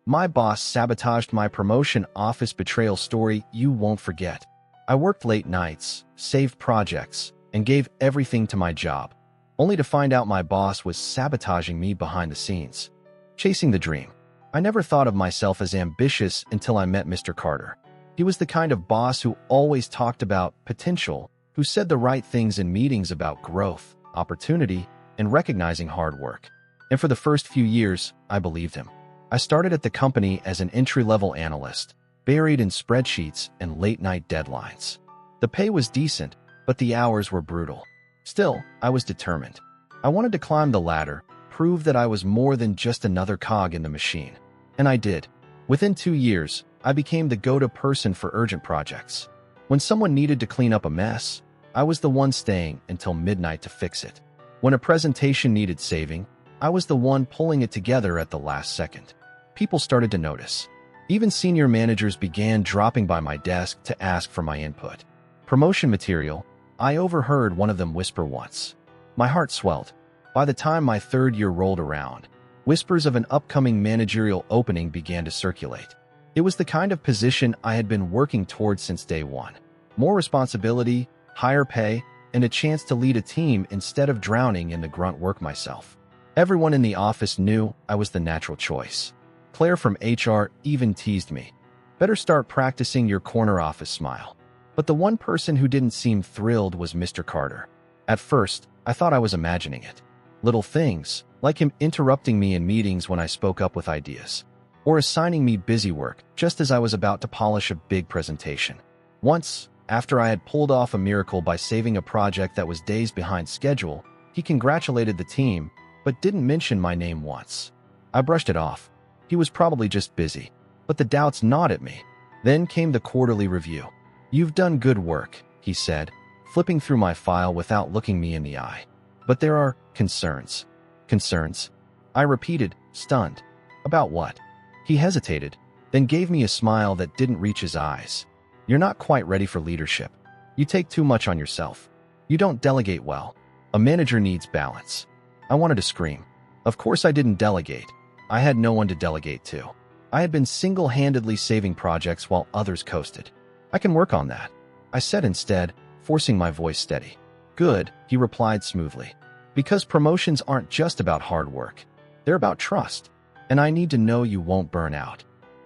My boss sabotaged my promotion. Office betrayal story you won't forget. I worked late nights, saved projects, and gave everything to my job, only to find out my boss was sabotaging me behind the scenes. Chasing the dream. I never thought of myself as ambitious until I met Mr. Carter. He was the kind of boss who always talked about potential, who said the right things in meetings about growth, opportunity, and recognizing hard work. And for the first few years, I believed him. I started at the company as an entry-level analyst, buried in spreadsheets and late-night deadlines. The pay was decent, but the hours were brutal. Still, I was determined. I wanted to climb the ladder, prove that I was more than just another cog in the machine. And I did. Within 2 years, I became the go-to person for urgent projects. When someone needed to clean up a mess, I was the one staying until midnight to fix it. When a presentation needed saving, I was the one pulling it together at the last second. People started to notice. Even senior managers began dropping by my desk to ask for my input. Promotion material, I overheard one of them whisper once. My heart swelled. By the time my 3rd year rolled around, whispers of an upcoming managerial opening began to circulate. It was the kind of position I had been working towards since day one. More responsibility, higher pay, and a chance to lead a team instead of drowning in the grunt work myself. Everyone in the office knew I was the natural choice. Claire from HR even teased me. Better start practicing your corner office smile. But the one person who didn't seem thrilled was Mr. Carter. At first, I thought I was imagining it. Little things, like him interrupting me in meetings when I spoke up with ideas, or assigning me busy work just as I was about to polish a big presentation. Once, after I had pulled off a miracle by saving a project that was days behind schedule, he congratulated the team, but didn't mention my name once. I brushed it off. He was probably just busy, but the doubts gnawed at me. Then came the quarterly review. "You've done good work," he said, flipping through my file without looking me in the eye. "But there are concerns." "Concerns?" I repeated, stunned. "About what?" He hesitated, then gave me a smile that didn't reach his eyes. "You're not quite ready for leadership. You take too much on yourself. You don't delegate well. A manager needs balance." I wanted to scream. Of course I didn't delegate. I had no one to delegate to. I had been single-handedly saving projects while others coasted. "I can work on that," I said instead, forcing my voice steady. "Good," he replied smoothly. "Because promotions aren't just about hard work. They're about trust. And I need to know you won't burn out."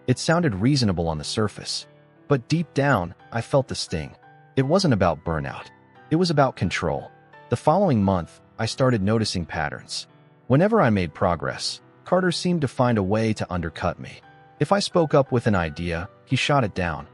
It sounded reasonable on the surface. But deep down, I felt the sting. It wasn't about burnout. It was about control. The following month, I started noticing patterns. Whenever I made progress, Carter seemed to find a way to undercut me. If I spoke up with an idea, he shot it down,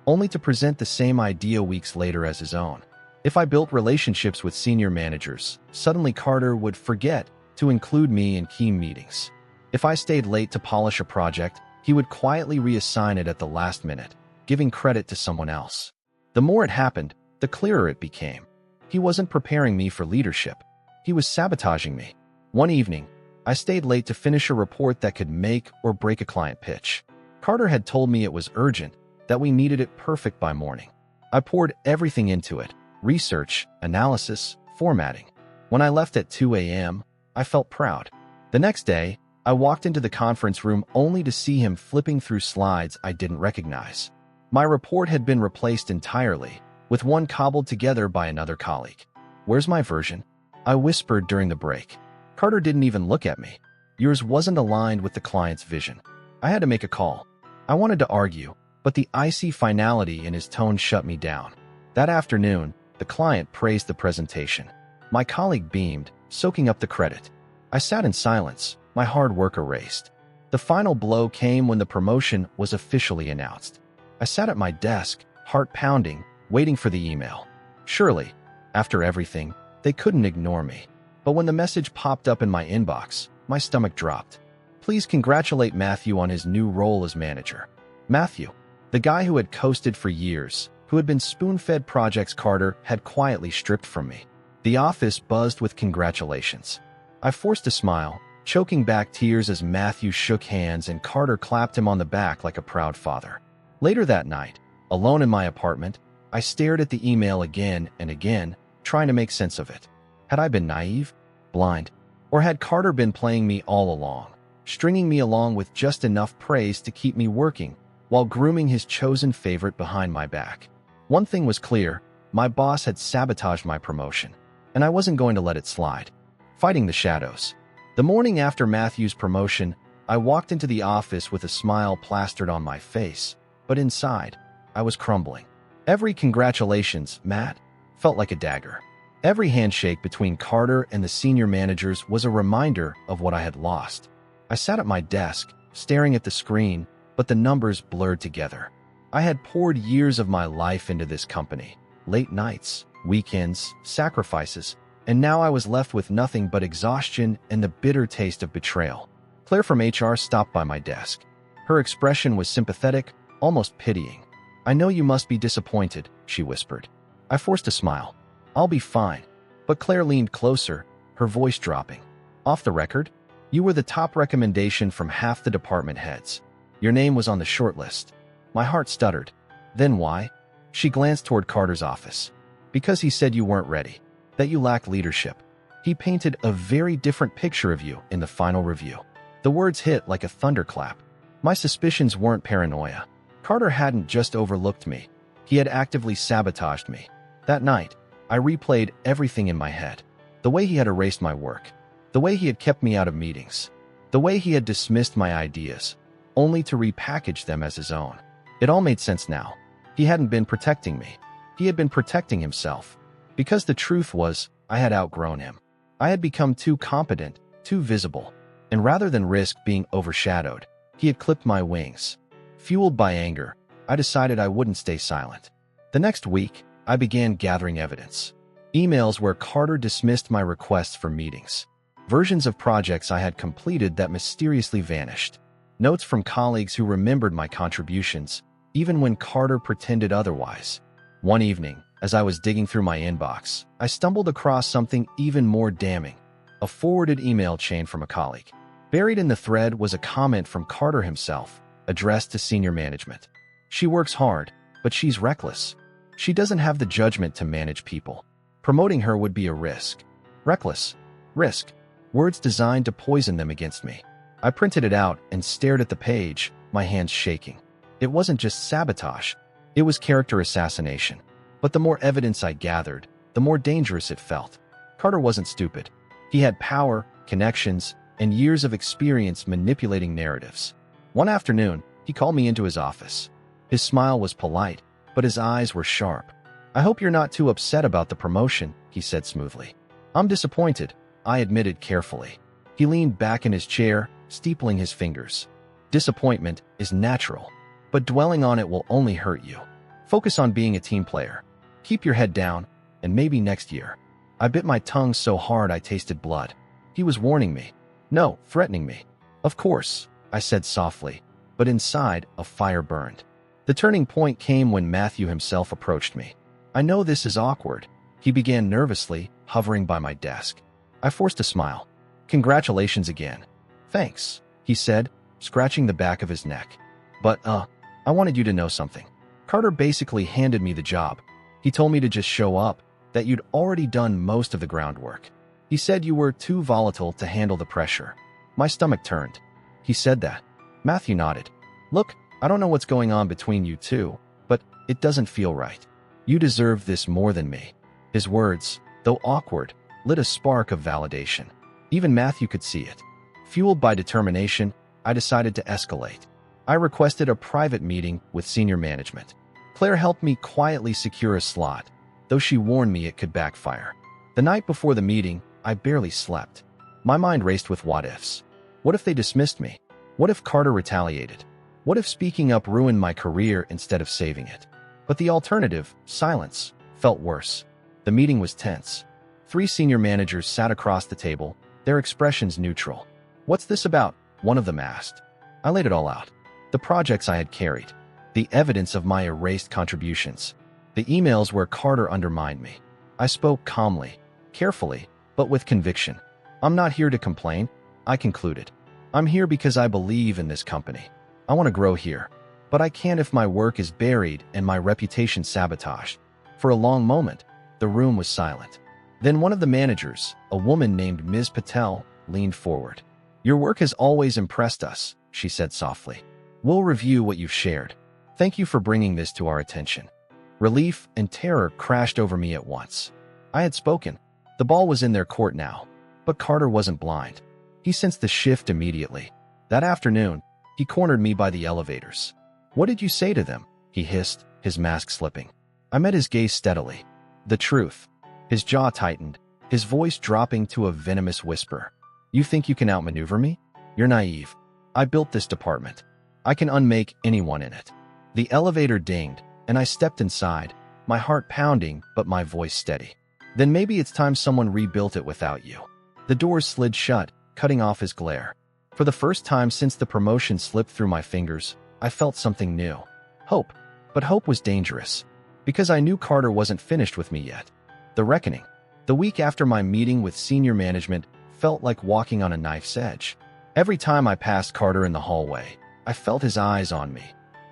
only to present the same idea weeks later as his own. If I built relationships with senior managers, suddenly Carter would forget to include me in key meetings. If I stayed late to polish a project, he would quietly reassign it at the last minute, giving credit to someone else. The more it happened, the clearer it became. He wasn't preparing me for leadership. He was sabotaging me. One evening, I stayed late to finish a report that could make or break a client pitch. Carter had told me it was urgent, that we needed it perfect by morning. I poured everything into it: research, analysis, formatting. When I left at 2 a.m., I felt proud. The next day, I walked into the conference room only to see him flipping through slides I didn't recognize. My report had been replaced entirely, with one cobbled together by another colleague. "Where's my version?" I whispered during the break. Carter didn't even look at me. Yours wasn't aligned with the client's vision. I had to make a call. I wanted to argue, but the icy finality in his tone shut me down. That afternoon, the client praised the presentation. My colleague beamed, soaking up the credit. I sat in silence, my hard work erased. The final blow came when the promotion was officially announced. I sat at my desk, heart pounding, waiting for the email. Surely, after everything, they couldn't ignore me. But when the message popped up in my inbox, my stomach dropped. "Please congratulate Matthew on his new role as manager." Matthew, the guy who had coasted for years, who had been spoon-fed projects Carter had quietly stripped from me. The office buzzed with congratulations. I forced a smile, choking back tears as Matthew shook hands and Carter clapped him on the back like a proud father. Later that night, alone in my apartment, I stared at the email again and again, trying to make sense of it. Had I been naive, blind, or had Carter been playing me all along? stringing me along with just enough praise to keep me working, while grooming his chosen favorite behind my back. One thing was clear: my boss had sabotaged my promotion, and I wasn't going to let it slide. Fighting the shadows. The morning after Matthew's promotion, I walked into the office with a smile plastered on my face, but inside, I was crumbling. Every "congratulations, Matt" felt like a dagger. Every handshake between Carter and the senior managers was a reminder of what I had lost. I sat at my desk, staring at the screen, but the numbers blurred together. I had poured years of my life into this company. Late nights, weekends, sacrifices, and now I was left with nothing but exhaustion and the bitter taste of betrayal. Claire from HR stopped by my desk. Her expression was sympathetic, almost pitying. "I know you must be disappointed," she whispered. I forced a smile. "I'll be fine." But Claire leaned closer, her voice dropping. "Off the record, you were the top recommendation from half the department heads. Your name was on the short list." My heart stuttered. "Then why?" She glanced toward Carter's office. "Because he said you weren't ready, that you lacked leadership. He painted a very different picture of you in the final review." The words hit like a thunderclap. My suspicions weren't paranoia. Carter hadn't just overlooked me. He had actively sabotaged me. That night, I replayed everything in my head. The way he had erased my work. The way he had kept me out of meetings. The way he had dismissed my ideas, only to repackage them as his own. It all made sense now. He hadn't been protecting me. He had been protecting himself. Because the truth was, I had outgrown him. I had become too competent, too visible. And rather than risk being overshadowed, he had clipped my wings. Fueled by anger, I decided I wouldn't stay silent. The next week, I began gathering evidence. Emails where Carter dismissed my requests for meetings. Versions of projects I had completed that mysteriously vanished. Notes from colleagues who remembered my contributions, even when Carter pretended otherwise. One evening, as I was digging through my inbox, I stumbled across something even more damning. A forwarded email chain from a colleague. Buried in the thread was a comment from Carter himself, addressed to senior management. "She works hard, but she's reckless. She doesn't have the judgment to manage people. Promoting her would be a risk." Reckless. Risk. Words designed to poison them against me. I printed it out and stared at the page, my hands shaking. It wasn't just sabotage. It was character assassination. But the more evidence I gathered, the more dangerous it felt. Carter wasn't stupid. He had power, connections, and years of experience manipulating narratives. One afternoon, he called me into his office. His smile was polite, but his eyes were sharp. "I hope you're not too upset about the promotion," he said smoothly. "I'm disappointed," I admitted carefully. He leaned back in his chair, steepling his fingers. "Disappointment is natural, but dwelling on it will only hurt you. Focus on being a team player. Keep your head down, and maybe next year." I bit my tongue so hard I tasted blood. He was warning me. No, threatening me. "Of course," I said softly, but inside, a fire burned. The turning point came when Matthew himself approached me. "I know this is awkward," he began nervously, hovering by my desk. I forced a smile. "Congratulations again." "Thanks," he said, scratching the back of his neck. "But, I wanted you to know something. Carter basically handed me the job. He told me to just show up, that you'd already done most of the groundwork. He said you were too volatile to handle the pressure." My stomach turned. "He said that?" Matthew nodded. "Look, I don't know what's going on between you two, but it doesn't feel right. You deserve this more than me." His words, though awkward, lit a spark of validation. Even Matthew could see it. Fueled by determination, I decided to escalate. I requested a private meeting with senior management. Claire helped me quietly secure a slot, though she warned me it could backfire. The night before the meeting, I barely slept. My mind raced with what-ifs. What if they dismissed me? What if Carter retaliated? What if speaking up ruined my career instead of saving it? But the alternative, silence, felt worse. The meeting was tense. 3 senior managers sat across the table, their expressions neutral. "What's this about?" one of them asked. I laid it all out. The projects I had carried. The evidence of my erased contributions. The emails where Carter undermined me. I spoke calmly, carefully, but with conviction. "I'm not here to complain," I concluded. "I'm here because I believe in this company. I want to grow here. But I can't if my work is buried and my reputation sabotaged." For a long moment, the room was silent. Then one of the managers, a woman named Ms. Patel, leaned forward. Your work has always impressed us, she said softly. We'll review what you've shared. Thank you for bringing this to our attention. Relief and terror crashed over me at once. I had spoken. The ball was in their court now. But Carter wasn't blind. He sensed the shift immediately. That afternoon, he cornered me by the elevators. What did you say to them? He hissed, his mask slipping. I met his gaze steadily. The truth. His jaw tightened, his voice dropping to a venomous whisper. You think you can outmaneuver me? You're naive. I built this department. I can unmake anyone in it. The elevator dinged, and I stepped inside, my heart pounding but my voice steady. Then maybe it's time someone rebuilt it without you. The doors slid shut, cutting off his glare. For the first time since the promotion slipped through my fingers, I felt something new. Hope. But hope was dangerous. Because I knew Carter wasn't finished with me yet. The reckoning. The week after my meeting with senior management felt like walking on a knife's edge. Every time I passed Carter in the hallway, I felt his eyes on me.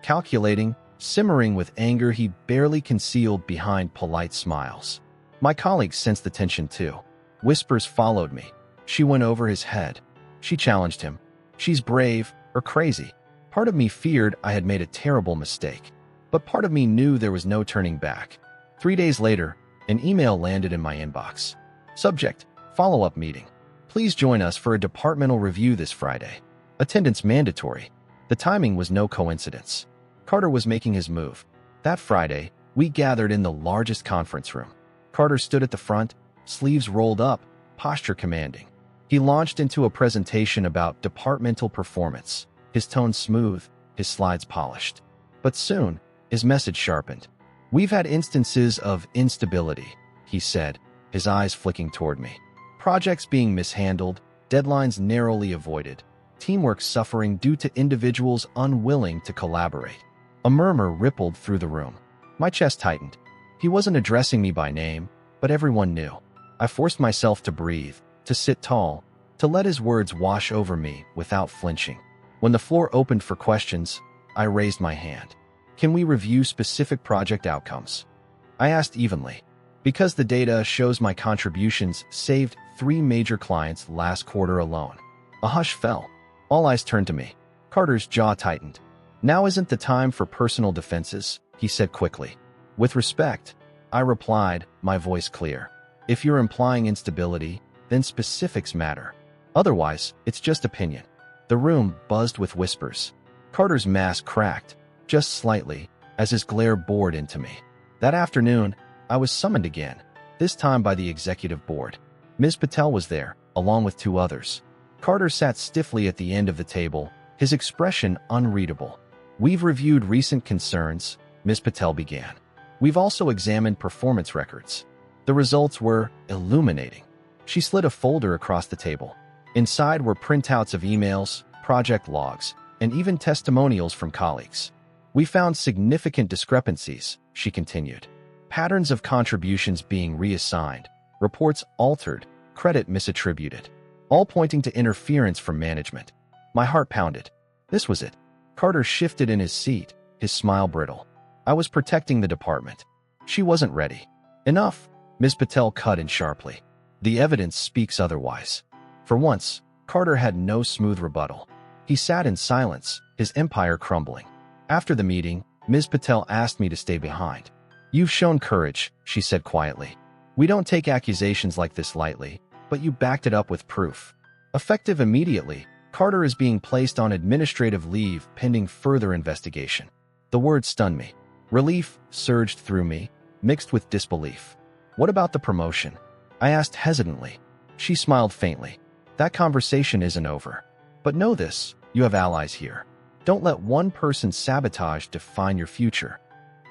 Calculating, simmering with anger he barely concealed behind polite smiles. My colleagues sensed the tension too. Whispers followed me. She went over his head. She challenged him. She's brave or crazy. Part of me feared I had made a terrible mistake. But part of me knew there was no turning back. 3 days later, an email landed in my inbox. Subject: follow-up meeting. Please join us for a departmental review this Friday. Attendance mandatory. The timing was no coincidence. Carter was making his move. That Friday, we gathered in the largest conference room. Carter stood at the front, sleeves rolled up, posture commanding. He launched into a presentation about departmental performance, his tone smooth, his slides polished. But soon, his message sharpened. We've had instances of instability, he said, his eyes flicking toward me. Projects being mishandled, deadlines narrowly avoided, teamwork suffering due to individuals unwilling to collaborate. A murmur rippled through the room. My chest tightened. He wasn't addressing me by name, but everyone knew. I forced myself to breathe, to sit tall, to let his words wash over me without flinching. When the floor opened for questions, I raised my hand. Can we review specific project outcomes? I asked evenly. Because the data shows my contributions saved 3 major clients last quarter alone. A hush fell. All eyes turned to me. Carter's jaw tightened. Now isn't the time for personal defenses, he said quickly. With respect, I replied, my voice clear. If you're implying instability, then specifics matter. Otherwise, it's just opinion. The room buzzed with whispers. Carter's mask cracked, just slightly, as his glare bored into me. That afternoon, I was summoned again, this time by the executive board. Ms. Patel was there, along with 2 others. Carter sat stiffly at the end of the table, his expression unreadable. We've reviewed recent concerns, Ms. Patel began. We've also examined performance records. The results were illuminating. She slid a folder across the table. Inside were printouts of emails, project logs, and even testimonials from colleagues. We found significant discrepancies, she continued. Patterns of contributions being reassigned, reports altered, credit misattributed, all pointing to interference from management. My heart pounded. This was it. Carter shifted in his seat, his smile brittle. I was protecting the department. She wasn't ready. Enough, Ms. Patel cut in sharply. The evidence speaks otherwise. For once, Carter had no smooth rebuttal. He sat in silence, his empire crumbling. After the meeting, Ms. Patel asked me to stay behind. You've shown courage, she said quietly. We don't take accusations like this lightly, but you backed it up with proof. Effective immediately, Carter is being placed on administrative leave pending further investigation. The words stunned me. Relief surged through me, mixed with disbelief. What about the promotion? I asked hesitantly. She smiled faintly. That conversation isn't over. But know this, you have allies here. Don't let one person's sabotage define your future.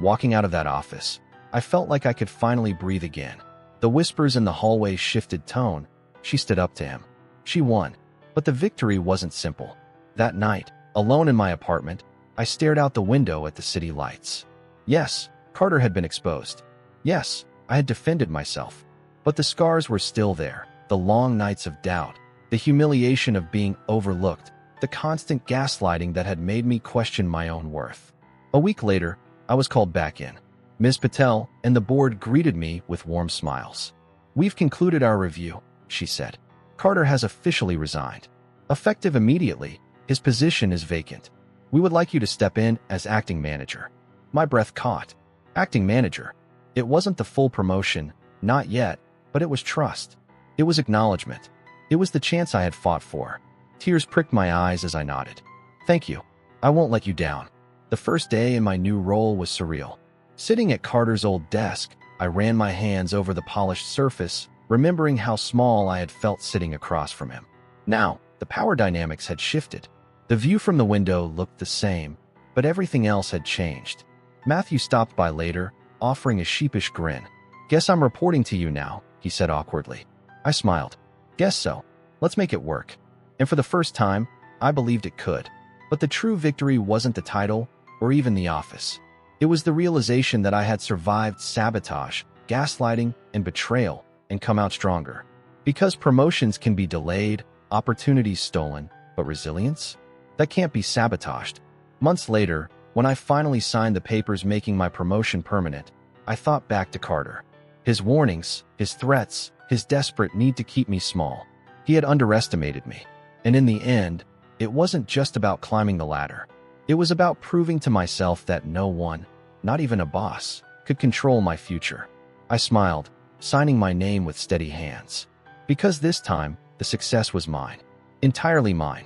Walking out of that office, I felt like I could finally breathe again. The whispers in the hallway shifted tone. She stood up to him. She won. But the victory wasn't simple. That night, alone in my apartment, I stared out the window at the city lights. Yes, Carter had been exposed. Yes, I had defended myself. But the scars were still there. The long nights of doubt, the humiliation of being overlooked, the constant gaslighting that had made me question my own worth. A week later, I was called back in. Ms. Patel and the board greeted me with warm smiles. We've concluded our review, she said. Carter has officially resigned. Effective immediately, his position is vacant. We would like you to step in as acting manager. My breath caught. Acting manager. It wasn't the full promotion, not yet, but it was trust. It was acknowledgement. It was the chance I had fought for. Tears pricked my eyes as I nodded. Thank you. I won't let you down. The first day in my new role was surreal. Sitting at Carter's old desk, I ran my hands over the polished surface, remembering how small I had felt sitting across from him. Now, the power dynamics had shifted. The view from the window looked the same, but everything else had changed. Matthew stopped by later, offering a sheepish grin. Guess I'm reporting to you now, he said awkwardly. I smiled. Guess so. Let's make it work. And for the first time, I believed it could. But the true victory wasn't the title or even the office. It was the realization that I had survived sabotage, gaslighting, and betrayal and come out stronger. Because promotions can be delayed, opportunities stolen, but resilience? That can't be sabotaged. Months later, when I finally signed the papers making my promotion permanent, I thought back to Carter. His warnings, his threats, his desperate need to keep me small. He had underestimated me. And in the end, it wasn't just about climbing the ladder. It was about proving to myself that no one, not even a boss, could control my future. I smiled, signing my name with steady hands. Because this time, the success was mine. Entirely mine.